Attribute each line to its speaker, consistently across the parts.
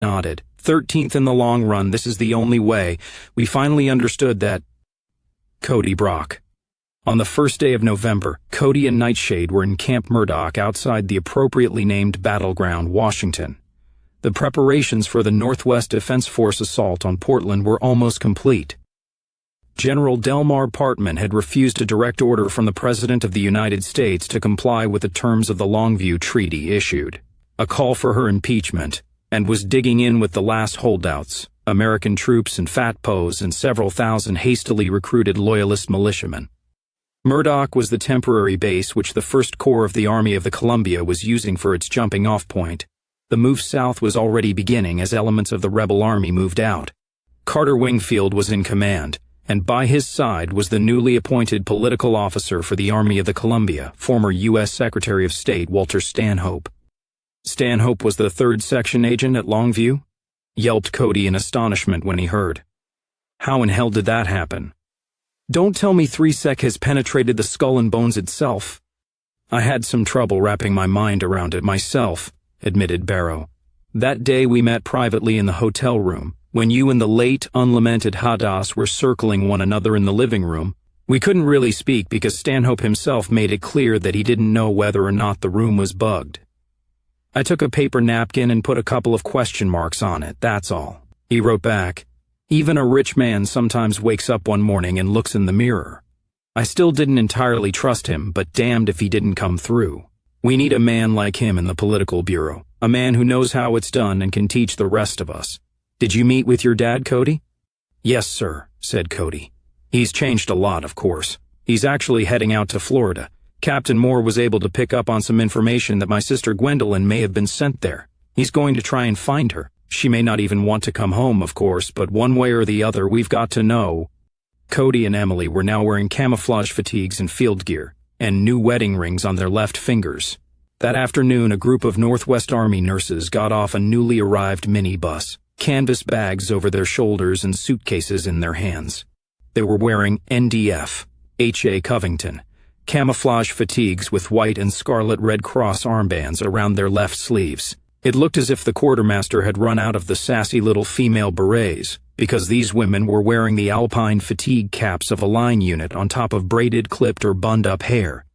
Speaker 1: nodded. 13th in the long run, this is the only way. We finally understood that. Cody Brock. On the first day of November, Cody and Nightshade were in Camp Murdock outside the appropriately named Battleground, Washington. The preparations for the Northwest Defense Force assault on Portland were almost complete. General Delmar Partman had refused a direct order from the President of the United States to comply with the terms of the Longview Treaty issued, a call for her impeachment, and was digging in with the last holdouts, American troops in Fat Pose and several thousand hastily recruited Loyalist militiamen. Murdock was the temporary base which the First Corps of the Army of the Columbia was using for its jumping-off point. The move south was already beginning as elements of the rebel army moved out. Carter Wingfield was in command, and by his side was the newly appointed political officer for the Army of the Columbia, former U.S. Secretary of State Walter Stanhope. Stanhope was the 3rd Section agent at Longview? Yelped Cody in astonishment when he heard. How in hell did that happen? Don't tell me 3 Sec has penetrated the skull and bones itself. I had some trouble wrapping my mind around it myself, admitted Barrow. That day we met privately in the hotel room, when you and the late, unlamented Hadass were circling one another in the living room. We couldn't really speak because Stanhope himself made it clear that he didn't know whether or not the room was bugged. I took a paper napkin and put a couple of question marks on it, that's all. He wrote back, even a rich man sometimes wakes up one morning and looks in the mirror. I still didn't entirely trust him, but damned if he didn't come through. We need a man like him in the political bureau, a man who knows how it's done and can teach the rest of us. Did you meet with your dad, Cody? Yes, sir, said Cody. He's changed a lot, of course. He's actually heading out to Florida. Captain Moore was able to pick up on some information that my sister Gwendolyn may have been sent there. He's going to try and find her. She may not even want to come home, of course, but one way or the other, we've got to know. Cody and Emily were now wearing camouflage fatigues and field gear, and new wedding rings on their left fingers. That afternoon, a group of Northwest Army nurses got off a newly arrived minibus, canvas bags over their shoulders and suitcases in their hands. They were wearing NDF, H.A. Covington, camouflage fatigues with white and scarlet Red Cross armbands around their left sleeves. It looked as if the quartermaster had run out of the sassy little female berets, because these women were wearing the alpine fatigue caps of a line unit on top of braided, clipped, or bunned-up hair.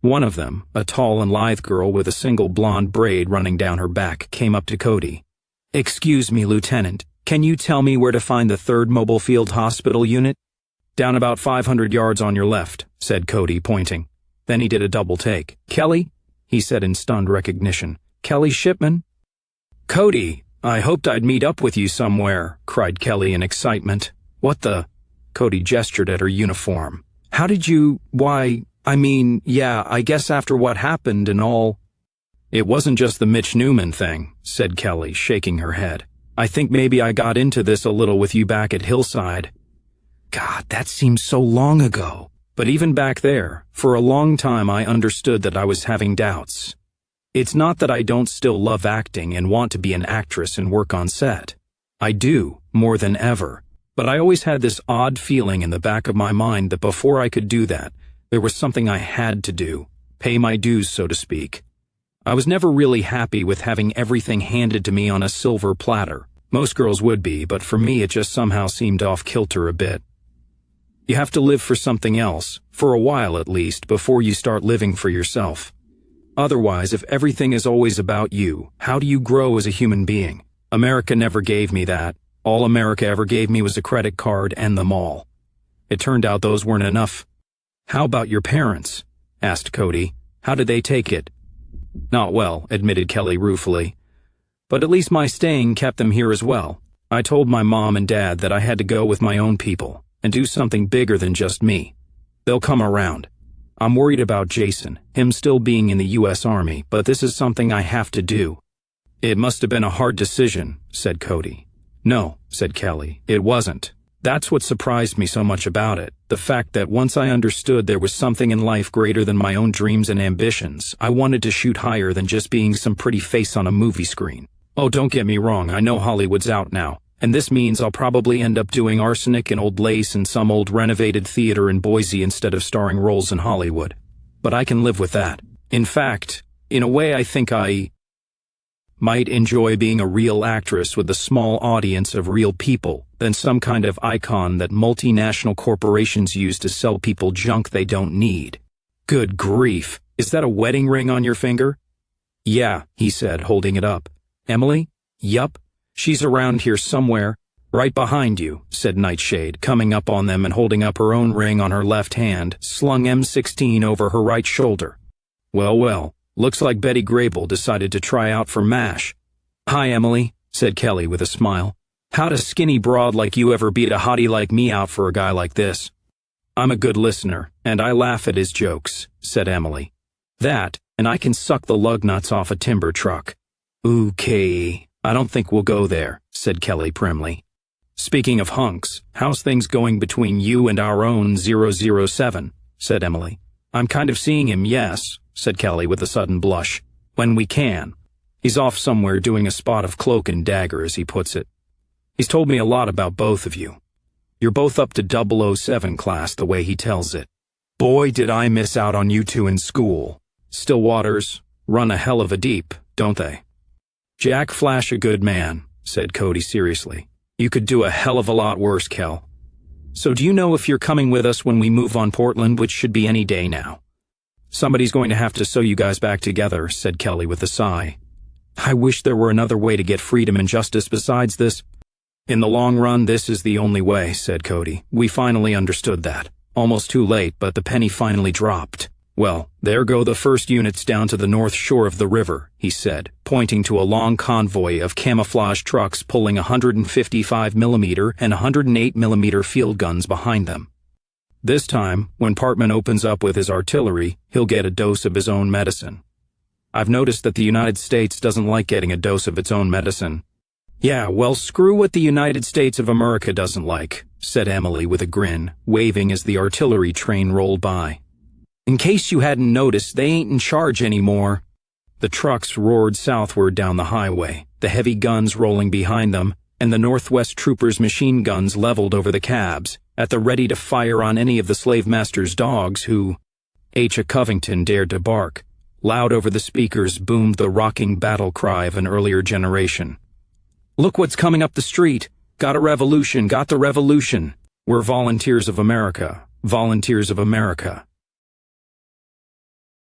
Speaker 1: One of them, a tall and lithe girl with a single blonde braid running down her back, came up to Cody. Excuse me, Lieutenant, can you tell me where to find the 3rd Mobile Field Hospital unit? Down about 500 yards on your left, said Cody, pointing. Then he did a double take. Kelly? He said in stunned recognition. Kelly Shipman? Cody, I hoped I'd meet up with you somewhere, cried Kelly in excitement. What the? Cody gestured at her uniform. How did you, yeah, I guess after what happened and all. It wasn't just the Mitch Newman thing, said Kelly, shaking her head. I think maybe I got into this a little with you back at Hillside. God, that seems so long ago. But even back there, for a long time I understood that I was having doubts. It's not that I don't still love acting and want to be an actress and work on set. I do, more than ever. But I always had this odd feeling in the back of my mind that before I could do that, there was something I had to do, pay my dues, so to speak. I was never really happy with having everything handed to me on a silver platter. Most girls would be, but for me it just somehow seemed off-kilter a bit. You have to live for something else, for a while at least, before you start living for yourself. Otherwise, if everything is always about you, how do you grow as a human being? America never gave me that. All America ever gave me was a credit card and the mall. It turned out those weren't enough. How about your parents? Asked Cody. How did they take it? Not well, admitted Kelly ruefully. But at least my staying kept them here as well. I told my mom and dad that I had to go with my own people and do something bigger than just me. They'll come around. I'm worried about Jason, him still being in the U.S. Army, but this is something I have to do. It must have been a hard decision, said Cody. No, said Kelly, it wasn't. That's what surprised me so much about it, the fact that once I understood there was something in life greater than my own dreams and ambitions, I wanted to shoot higher than just being some pretty face on a movie screen. Oh, don't get me wrong, I know Hollywood's out now, and this means I'll probably end up doing arsenic and old lace in some old renovated theater in Boise instead of starring roles in Hollywood. But I can live with that. In fact, in a way I think might enjoy being a real actress with a small audience of real people than some kind of icon that multinational corporations use to sell people junk they don't need. Good grief, is that a wedding ring on your finger? Yeah, he said, holding it up. Emily? Yup. She's around here somewhere. Right behind you, said Nightshade, coming up on them and holding up her own ring on her left hand, slung M16 over her right shoulder. Well, looks like Betty Grable decided to try out for MASH. Hi, Emily, said Kelly with a smile. How'd a skinny broad like you ever beat a hottie like me out for a guy like this? I'm a good listener, and I laugh at his jokes, said Emily. That, and I can suck the lug nuts off a timber truck. Okay, I don't think we'll go there, said Kelly primly. Speaking of hunks, how's things going between you and our own 007, said Emily. I'm kind of seeing him, yes, said Kelly with a sudden blush. When we can. He's off somewhere doing a spot of Cloak and Dagger, as he puts it. He's told me a lot about both of you. You're both up to 007 class the way he tells it. Boy, did I miss out on you two in school. Still waters run a hell of a deep, don't they? Jack Flash a good man, said Cody seriously. You could do a hell of a lot worse, Kel. So do you know if you're coming with us when we move on Portland, which should be any day now? Somebody's going to have to sew you guys back together, said Kelly with a sigh. I wish there were another way to get freedom and justice besides this. In the long run, this is the only way, said Cody. We finally understood that. Almost too late, but the penny finally dropped. Well, there go the first units down to the north shore of the river, he said, pointing to a long convoy of camouflage trucks pulling 155mm and 108mm field guns behind them. This time, when Partman opens up with his artillery, he'll get a dose of his own medicine. I've noticed that the United States doesn't like getting a dose of its own medicine. Yeah, well, screw what the United States of America doesn't like, said Emily with a grin, waving as the artillery train rolled by. In case you hadn't noticed, they ain't in charge anymore. The trucks roared southward down the highway, the heavy guns rolling behind them, and the Northwest troopers' machine guns leveled over the cabs, at the ready to fire on any of the slave master's dogs who... H. A. Covington dared to bark. Loud over the speakers boomed the rocking battle cry of an earlier generation. Look what's coming up the street. Got a revolution, got the revolution. We're volunteers of America, volunteers of America.